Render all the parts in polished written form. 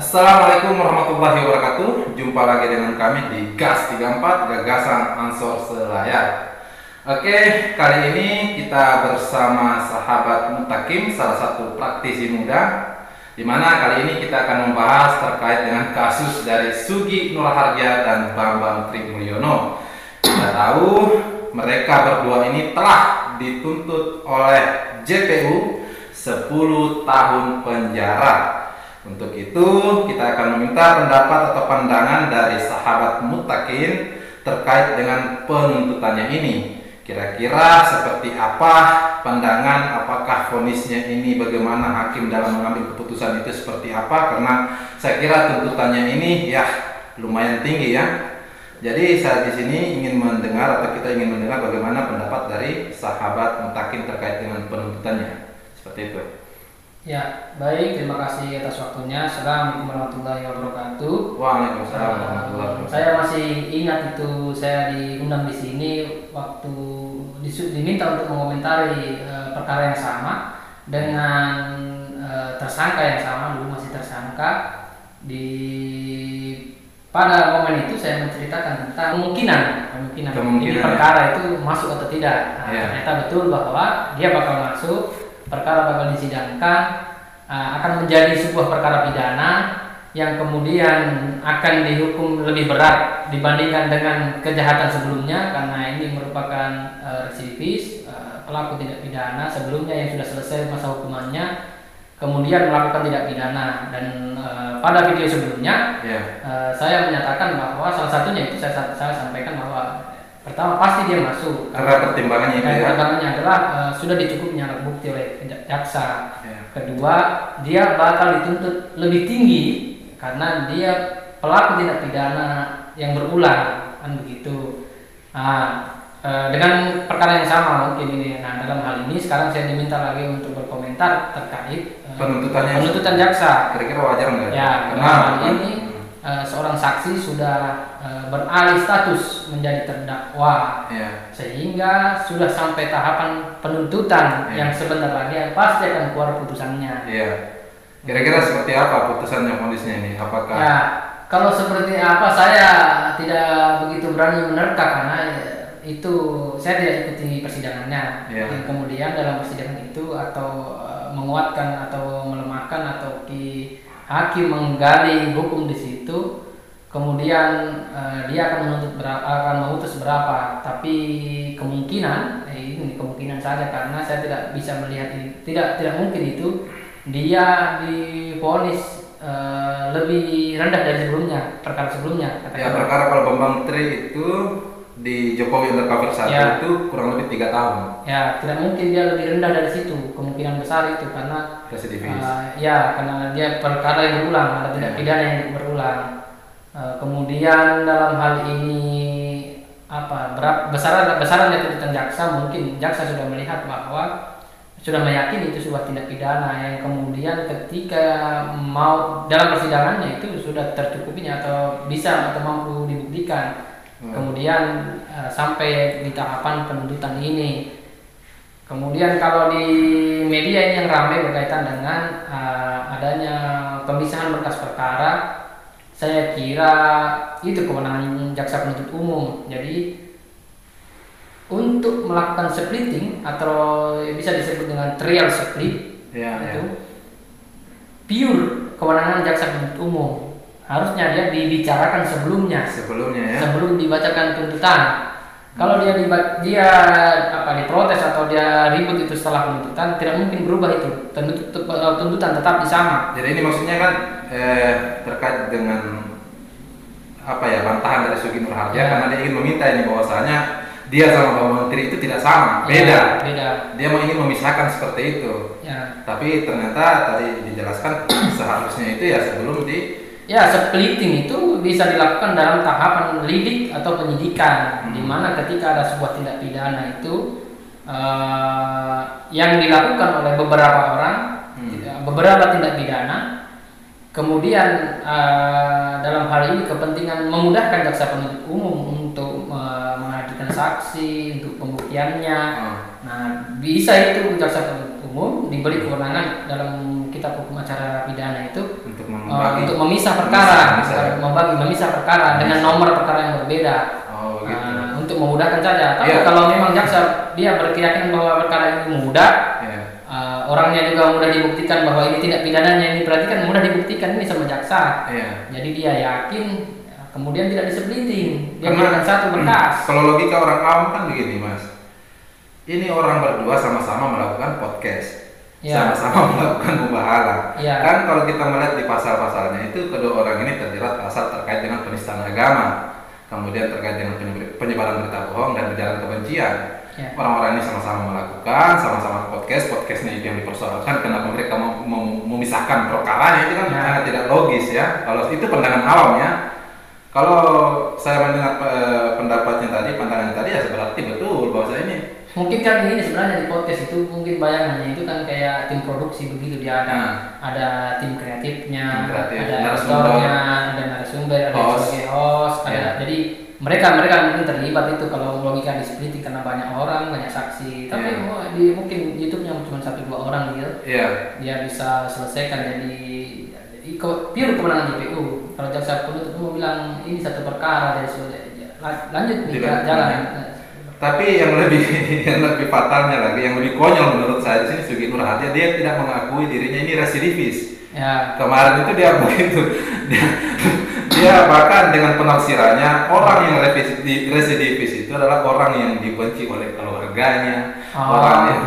Assalamualaikum warahmatullahi wabarakatuh. Jumpa lagi dengan kami di Gas 34 Gagasan Ansor Selayar. Oke, kali ini kita bersama sahabat Mutakim, salah satu praktisi muda, di mana kali ini kita akan membahas terkait dengan kasus dari Sugi Nurharja dan Bambang Trimulyono. Kita tahu mereka berdua ini telah dituntut oleh JPU 10 tahun penjara. Untuk itu kita akan meminta pendapat atau pandangan dari sahabat Mutakin terkait dengan penuntutannya ini. Kira-kira seperti apa pandangan, apakah vonisnya ini, bagaimana hakim dalam mengambil keputusan itu seperti apa? Karena saya kira tuntutannya ini ya lumayan tinggi ya. Jadi saya di sini ingin mendengar atau kita ingin mendengar bagaimana pendapat dari sahabat Mutakin terkait dengan penuntutannya. Seperti itu. Ya, baik. Terima kasih atas waktunya. Assalamualaikum warahmatullahi wabarakatuh. Waalaikumsalam warahmatullahi wabarakatuh. Saya masih ingat itu saya diundang di sini waktu diminta untuk mengomentari perkara yang sama dengan tersangka yang sama, dulu masih tersangka. Pada momen itu saya menceritakan tentang kemungkinan ini perkara itu masuk atau tidak. Ternyata betul bahwa dia bakal masuk. Perkara bakal disidangkan, akan menjadi sebuah perkara pidana yang kemudian akan dihukum lebih berat dibandingkan dengan kejahatan sebelumnya, karena ini merupakan residivis, pelaku tindak pidana sebelumnya yang sudah selesai masa hukumannya kemudian melakukan tindak pidana. Dan pada video sebelumnya saya menyatakan bahwa salah satunya itu saya sampaikan bahwa pertama pasti dia masuk karena pertimbangannya itu pertimbangannya adalah sudah dicukupnya alat bukti oleh jaksa. Kedua, dia bakal dituntut lebih tinggi karena dia pelaku tindak pidana yang berulang, kan begitu. Dengan perkara yang sama mungkin ini. Dalam hal ini sekarang saya diminta lagi untuk berkomentar terkait penuntutan jaksa. Kira-kira wajar nggak? Ya, karena hal ini seorang saksi sudah beralih status menjadi terdakwa, sehingga sudah sampai tahapan penuntutan yang sebentar lagi pasti akan keluar putusannya. Kira-kira seperti apa putusannya, vonisnya ini? Apakah? Kalau seperti apa saya tidak begitu berani menerka karena itu saya tidak ikuti persidangannya. Kemudian dalam persidangan itu atau menguatkan atau melemahkan atau hakim menggali hukum di situ, kemudian dia akan memutus berapa, tapi kemungkinan ini kemungkinan saja karena saya tidak bisa melihat ini, tidak mungkin itu dia divonis lebih rendah dari sebelumnya, perkara sebelumnya. Perkara kalau Bambang Tri itu di Jokowi Undercover 1 itu kurang lebih 3 tahun. Tidak mungkin dia lebih rendah dari situ, kemungkinan besar itu karena residivis. Karena dia perkara yang berulang, ada tindak pidana yang berulang. Kemudian dalam hal ini besaran tuntutan jaksa, mungkin jaksa sudah melihat bahwa sudah meyakini itu sebuah tindak pidana yang kemudian ketika mau dalam persidangannya itu sudah tercukupinya atau bisa atau mampu dibuktikan. Kemudian sampai di tahapan penuntutan ini. Kemudian kalau di media ini yang ramai berkaitan dengan adanya pemisahan berkas perkara, saya kira itu kewenangan jaksa penuntut umum. Jadi untuk melakukan splitting atau bisa disebut dengan trial split, itu pure kewenangan jaksa penuntut umum. Harusnya dia dibicarakan sebelumnya sebelum dibacakan tuntutan. Kalau dia diprotes atau dia ribut itu setelah penuntutan, tidak mungkin berubah itu. Tuntutan tetap sama. Jadi ini maksudnya kan terkait dengan bantahan dari Sugi Nurharja karena dia ingin meminta ini bahwasanya dia sama Bambang Tri itu tidak sama, beda. Dia mau ingin memisahkan seperti itu. Tapi ternyata tadi dijelaskan seharusnya itu sebelum splitting itu bisa dilakukan dalam tahapan lidik atau penyidikan, di mana ketika ada sebuah tindak pidana itu yang dilakukan oleh beberapa orang, beberapa tindak pidana, kemudian dalam hal ini kepentingan memudahkan jaksa penuntut umum untuk menghadirkan saksi untuk pembuktiannya. Bisa itu jaksa penuntut umum diberi kewenangan dalam kitab hukum acara pidana itu untuk untuk memisah perkara, memisah perkara dengan Memisah. nomor perkara yang berbeda. Oh, gitu. Untuk memudahkan saja. Tapi Iya. kalau memang jaksa dia berkeyakinan bahwa perkara ini mudah, Iya. orangnya juga mudah dibuktikan bahwa ini tindak pidananya yang diperhatikan mudah dibuktikan ini sama jaksa. Iya. Jadi dia yakin, kemudian tidak disebelitin, dia Karena- berikan satu berkas. Kalau logika orang awam kan begini, Mas. Ini orang berdua sama-sama melakukan podcast. Ya. Sama-sama melakukan mubahalah. Ya. Kan kalau kita melihat di pasal-pasalnya itu kedua orang ini terjerat pasal terkait dengan penistaan agama, kemudian terkait dengan penyebaran berita bohong dan ujaran kebencian. Ya. Orang-orang ini sama-sama melakukan, sama-sama podcastnya itu yang dipersoalkan. Kenapa mereka mau memisahkan perkaranya itu kan Ya. sangat tidak logis ya. Kalau itu pandangan awam ya. Kalau saya mendengar pendapatnya tadi, pandangannya tadi ya berarti betul bahwa saya ini. Mungkin kan ini sebenarnya di podcast itu mungkin bayangannya itu kan kayak tim produksi begitu, dia ada tim kreatifnya, Tim kreatif, ada narasumber. editornya, ada narasumber, ada Host. sebagai host, Ya. jadi mereka mungkin terlibat itu kalau logika displitting karena banyak orang, banyak saksi. Tapi Ya. mungkin YouTube-nya cuma 1-2 orang gitu, Iya. dia bisa selesaikan. Jadi pure kemenangan JPU. Kalau jaksa penuntut umum bilang ini satu perkara, jadi lanjut nih Tidak. jalan. Tapi yang lebih yang lebih fatalnya lagi, yang lebih konyol menurut saya di sini Sugi Nur Hadi, dia tidak mengakui dirinya ini residivis. Ya. Kemarin itu dia begitu, dia bahkan dengan penafsirannya orang yang residivis itu adalah orang yang dibenci oleh keluarganya, orang yang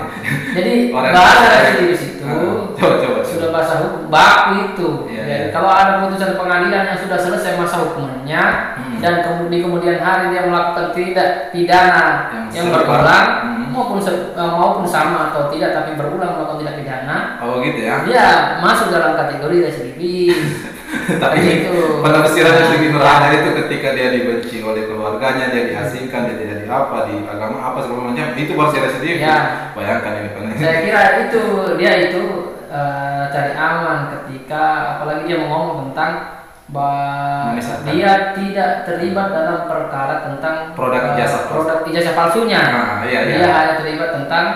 Jadi orang bahasa yang- residivis itu coba. sudah bahasa hukum baku itu. Iya, Jadi iya. kalau ada putusan pengadilan yang sudah selesai masa hukumannya dan di kemudian hari dia melakukan tindak pidana yang serupa. berulang Hmm. maupun sama atau tidak tapi berulang melakukan tindak pidana, Oh gitu ya. dia masuk dalam kategori residivis. Tapi Itu. penafsirannya Sugi Nur Hadi itu ketika dia dibenci oleh keluarganya, dia diasingkan, dia tidak di apa, di agama apa segala macam, itu baru residivis. Ya. Bayangkan ini penting. Saya kira dia itu cari aman ketika apalagi dia ngomong tentang bahwa Memisahkan. dia tidak terlibat dalam perkara tentang Produk ijazah palsu. produk ijazah palsunya. Nah, iya. Dia hanya terlibat tentang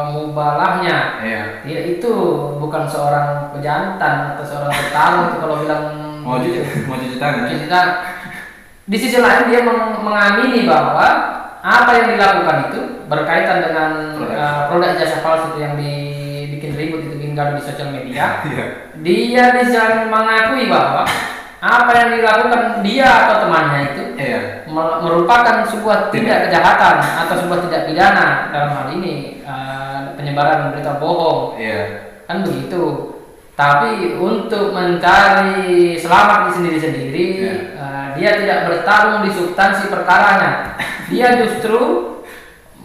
mubalahnya. Iya. Dia itu bukan seorang pejantan atau seorang petarung itu kalau bilang Mau cuci tangan. Ya? kita di sisi lain dia mengamini bahwa apa yang dilakukan itu berkaitan dengan produk ijazah palsu itu yang dibikin ribut itu bikin gaduh di sosial media. Iya. Dia bisa mengakui bahwa apa yang dilakukan dia atau temannya itu Iya. merupakan sebuah tindak kejahatan atau sebuah tindak pidana, dalam hal ini penyebaran berita bohong, Iya. kan begitu. Tapi untuk mencari selamat di sendiri-sendiri, dia tidak bertarung di substansi perkaranya. Dia justru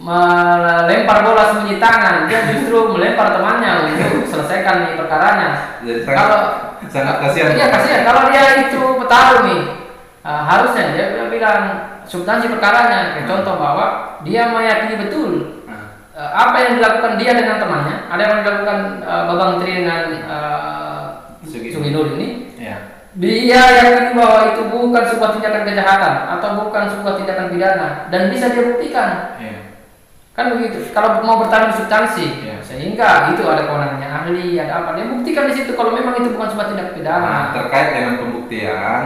melempar bola sembunyi tangan. Dia justru melempar temannya untuk selesaikan nih perkaranya. Jadi sangat kasihan. Iya kasihan. Kalau dia itu petarung nih, harusnya dia bilang substansi perkaranya. Kayak contoh bahwa dia meyakini betul apa yang dilakukan dia dengan temannya, ada yang dilakukan Babang Tri dengan Sugi Nur ini. Iya. Dia yakin bahwa itu bukan sebuah tindakan kejahatan atau bukan sebuah tindakan pidana dan bisa dia buktikan. Iya. Kan begitu. Kalau mau bertarung substansi, Iya. sehingga itu ada kewenangannya ahli, ada apa, dia buktikan di situ kalau memang itu bukan sebuah tindak pidana. Terkait dengan pembuktian,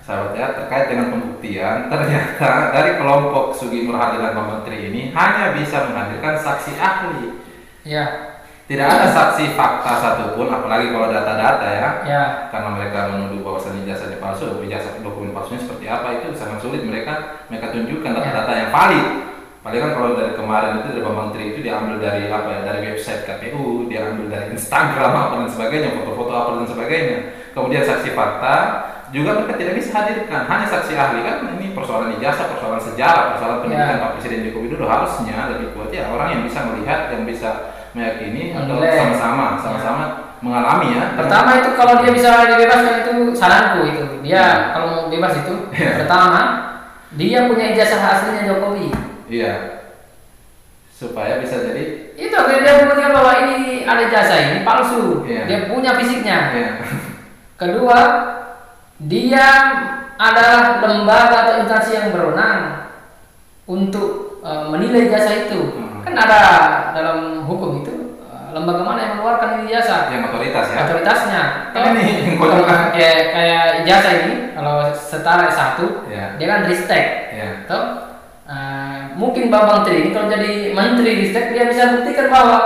sahabat ya, terkait dengan pembuktian, ternyata dari kelompok Sugi Nur Hadi dan Pak Menteri ini hanya bisa menghadirkan saksi ahli. Ya. Tidak ada saksi fakta satupun, apalagi kalau data-data ya. Ya. Karena mereka menuduh bahwasannya ijazahnya palsu, ijazah dokumen palsunya seperti apa, itu sangat sulit mereka tunjukkan data-data yang valid. Paling kan kalau dari kemarin itu dari Pak Menteri itu diambil dari apa ya, dari website KPU, diambil dari Instagram apa dan sebagainya, foto-foto apa dan sebagainya. Kemudian saksi fakta juga mereka tidak bisa hadirkan, hanya saksi ahli. Kan ini persoalan ijazah, persoalan sejarah, persoalan pendidikan Pak Presiden Joko Widodo, harusnya lebih kuat ya orang yang bisa melihat, yang bisa meyakini atau sama-sama mengalami ya. Pertama itu kalau dia bisa dibebaskan itu saranku itu. Dia kalau mau bebas itu pertama dia punya ijazah aslinya Jokowi. Iya. Supaya bisa jadi itu akhirnya dia membuktikan bahwa ini ada ijazah ini palsu. Iya. Dia punya fisiknya. Iya. Kedua, dia adalah lembaga atau instansi yang berwenang untuk menilai ijazah itu. Kan ada dalam hukum itu lembaga mana yang mengeluarkan ijazah? Yang otoritas ya. Otoritasnya. Ini yang konyol kan. Kayak ijazah ini kalau setara S1, Ya. dia kan ristek. Ya. Toh? Mungkin Bambang Tri ini kalau jadi menteri ristek dia bisa buktikan bahwa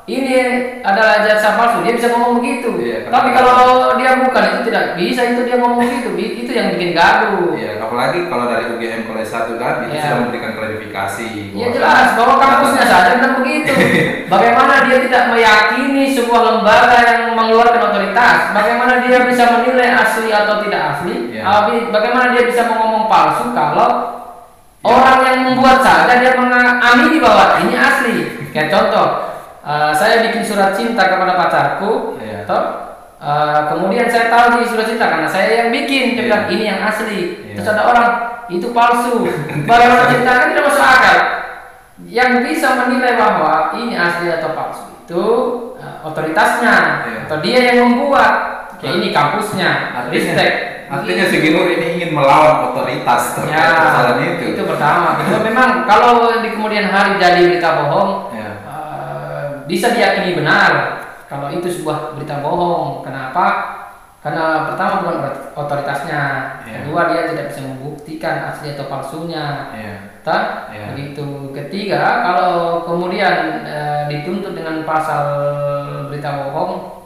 ini adalah ijazah palsu, dia bisa ngomong begitu. Iya, Tapi kalau dia bukan, itu tidak bisa, itu dia ngomong begitu. Itu yang bikin gaduh. Iya, apalagi kalau dari UGM Kolej 1 kan itu Iya. sudah memberikan klarifikasi. Ya jelas bahwa kampusnya saja bilang begitu. Bagaimana dia tidak meyakini sebuah lembaga yang mengeluarkan otoritas? Bagaimana dia bisa menilai asli atau tidak asli? Ya. Bagaimana dia bisa ngomong palsu kalau orang yang membuat saja dia mengamini bahwa ini asli? Kayak contoh, saya bikin surat cinta kepada pacarku, Ya. kemudian saya tahu di surat cinta karena saya yang bikin, dia bilang ini yang asli. Terus ada orang itu palsu. Bagaimana cinta kan tidak masuk akal. Yang bisa menilai bahwa ini asli atau palsu itu otoritasnya atau dia yang membuat. Kayak ini kampusnya, ristek. Artinya si Ginur ini ingin melawan otoritas terkait persoalan itu. Itu pertama. Kedua, memang kalau di kemudian hari jadi berita bohong, Ya. bisa diyakini benar kalau itu sebuah berita bohong. Kenapa? Karena pertama bukan otoritasnya, Ya. kedua dia tidak bisa membuktikan asli atau palsunya. Ya. Ya. Begitu. Ketiga, kalau kemudian dituntut dengan pasal berita bohong,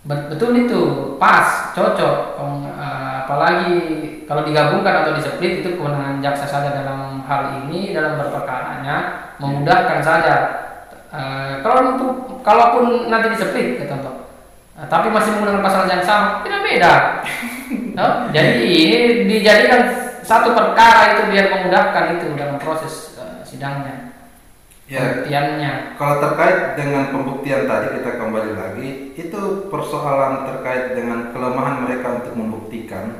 betul itu pas, cocok. Apalagi kalau digabungkan atau diseplit itu kewenangan jaksa saja dalam hal ini, dalam berperkaranya memudahkan saja. Kalaupun nanti diseplit, contoh, tapi masih menggunakan pasal yang sama, tidak beda. Jadi ini dijadikan satu perkara itu biar memudahkan itu dalam proses sidangnya. Ya. Pembuktiannya. Kalau terkait dengan pembuktian tadi kita kembali lagi, itu persoalan terkait dengan kelemahan mereka untuk membuktikan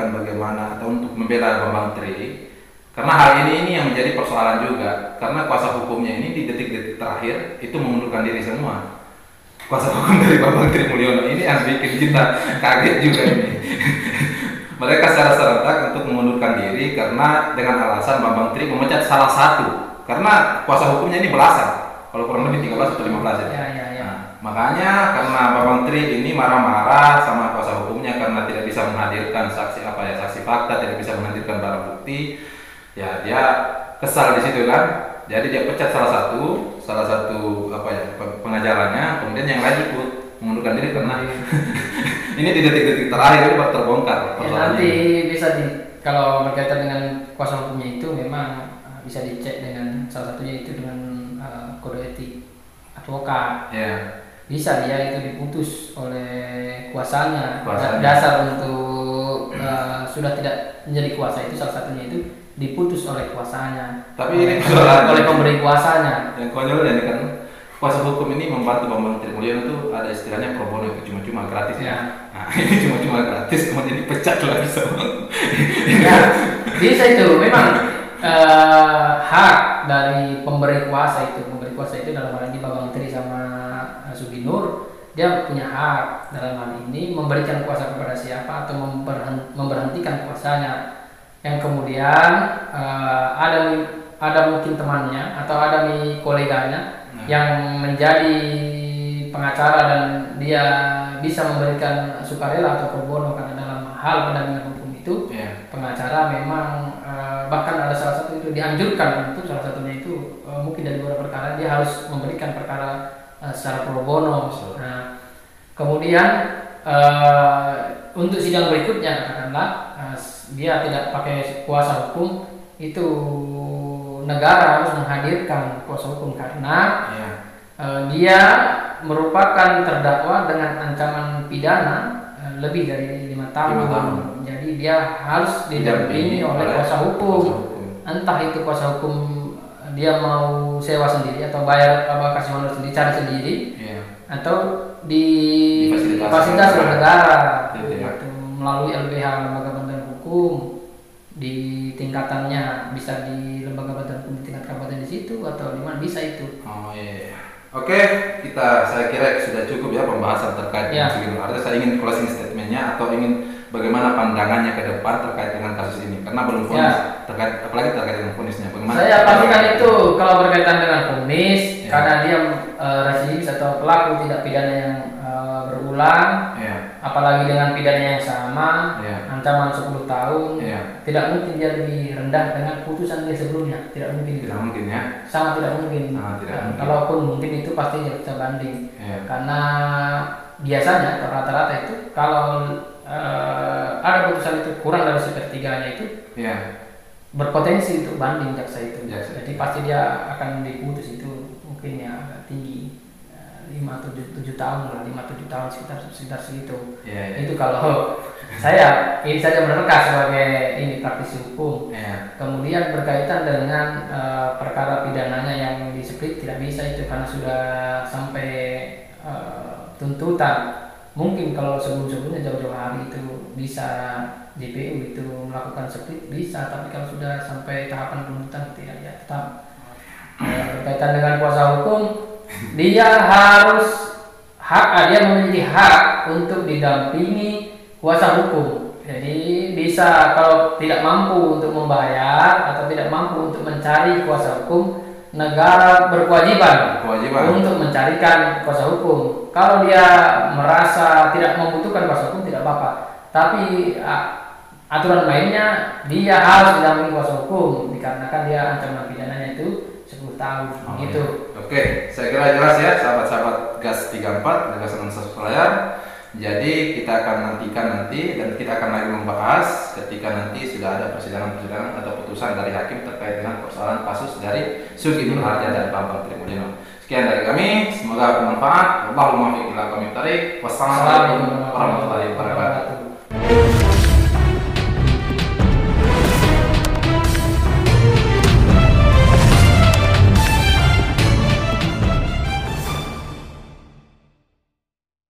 bagaimana atau untuk membela Bambang Tri. Karena hal ini yang menjadi persoalan juga, karena kuasa hukumnya ini di detik-detik terakhir itu mengundurkan diri semua. Kuasa hukum dari Bambang Tri Mulyono ini yang bikin kita kaget juga ini. Mereka secara serentak untuk mengundurkan diri karena dengan alasan Bambang Tri memecat salah satu. Karena kuasa hukumnya ini belasan, kalau kurang lebih 13 atau 15 ya. Ya. Nah, makanya karena Bambang Tri ini marah-marah sama kuasa hukumnya karena tidak bisa menghadirkan saksi fakta, tidak bisa menghadirkan barang bukti, ya dia kesal di situ kan. Jadi dia pecat salah satu pengajarannya, kemudian yang lain ikut mengundurkan diri karena ini di detik-detik terakhir itu baru terbongkar. Ya, nanti bisa kalau berkaitan dengan kuasa hukumnya itu memang bisa dicek dengan salah satunya itu dengan kode etik advokat. Ya. Bisa dia itu diputus oleh kuasanya. Dasar untuk sudah tidak menjadi kuasa itu salah satunya itu diputus oleh kuasanya. Tapi ini oleh pemberi kuasanya. Yang konyolnya ini kan kuasa hukum ini membantu Bambang Tri Mulyono itu ada istilahnya pro bono, itu cuma-cuma gratis ya. Nah, ini cuma gratis kemudian dipecat lagi sama. Ya, bisa itu memang hak dari pemberi kuasa itu dalam hal ini Bambang Tri sama Suginur, dia punya hak dalam hal ini memberikan kuasa kepada siapa atau memberhentikan kuasanya. Yang kemudian ada mungkin temannya atau ada koleganya yang menjadi pengacara dan dia bisa memberikan sukarela atau pro bono, karena dalam hal pendampingan hukum itu pengacara memang bahkan ada salah satu itu dianjurkan untuk salah satunya itu mungkin dari beberapa perkara dia harus memberikan perkara secara pro bono. Nah, kemudian untuk sidang berikutnya katakanlah dia tidak pakai kuasa hukum, itu negara harus menghadirkan kuasa hukum karena dia merupakan terdakwa dengan ancaman pidana lebih dari 5 tahun. Jadi dia harus didampingi oleh kuasa hukum. Entah itu kuasa hukum dia mau sewa sendiri atau bayar kasih honor sendiri, cari sendiri, atau di fasilitas oleh negara melalui LBH, lembaga bantuan hukum di tingkatannya, bisa di lembaga bantuan hukum di tingkat kabupaten di situ atau di mana bisa itu. Oke, saya kira sudah cukup ya pembahasan terkait dengan Suginur. Artinya saya ingin closing statementnya atau ingin bagaimana pandangannya ke depan terkait dengan kasus ini. karena belum vonis terkait, apalagi terkait dengan vonisnya. Bagaimana? Saya pastikan itu kalau berkaitan dengan vonis, karena dia residivis atau pelaku tindak pidana yang berulang, apalagi dengan pidana yang sama, ancaman 10 tahun, tidak mungkin dia lebih rendah dengan putusan dia sebelumnya, tidak mungkin. Tidak mungkin ya. Sangat tidak mungkin. Kalaupun mungkin itu pasti jaksa banding, karena biasanya atau rata-rata itu kalau ada putusan itu kurang dari 1/3 itu, berpotensi untuk banding jaksa itu. Jadi pasti dia akan diputus itu mungkin ya agak tinggi, 5-7 tahun lah, 5-7 tahun sekitar segitu. Itu kalau saya ini saja menerka sebagai ini praktisi hukum. Kemudian berkaitan dengan perkara pidananya yang di split tidak bisa itu karena sudah sampai tuntutan. Mungkin kalau sebelum-sebelumnya jauh-jauh hari itu bisa JPU itu melakukan split bisa, tapi kalau sudah sampai tahapan penuntutan tidak, ya tetap. Berkaitan dengan kuasa hukum, dia harus dia memiliki hak untuk didampingi kuasa hukum. Jadi bisa kalau tidak mampu untuk membayar atau tidak mampu untuk mencari kuasa hukum, negara berkewajiban untuk mencarikan kuasa hukum. Kalau dia merasa tidak membutuhkan kuasa hukum tidak apa-apa, tapi aturan mainnya dia harus didampingi kuasa hukum dikarenakan dia ancaman pidananya itu 10 tahun gitu. Oke, saya kira jelas ya sahabat-sahabat GAS 34 gagasan ansor selayar. Jadi kita akan nantikan nanti dan kita akan lagi membahas ketika nanti sudah ada persidangan atau putusan dari hakim terkait dengan persoalan kasus dari Sugi Nur Harja dan Bambang Trimulyono. Sekian dari kami, semoga bermanfaat. Wassalamualaikum warahmatullahi wabarakatuh.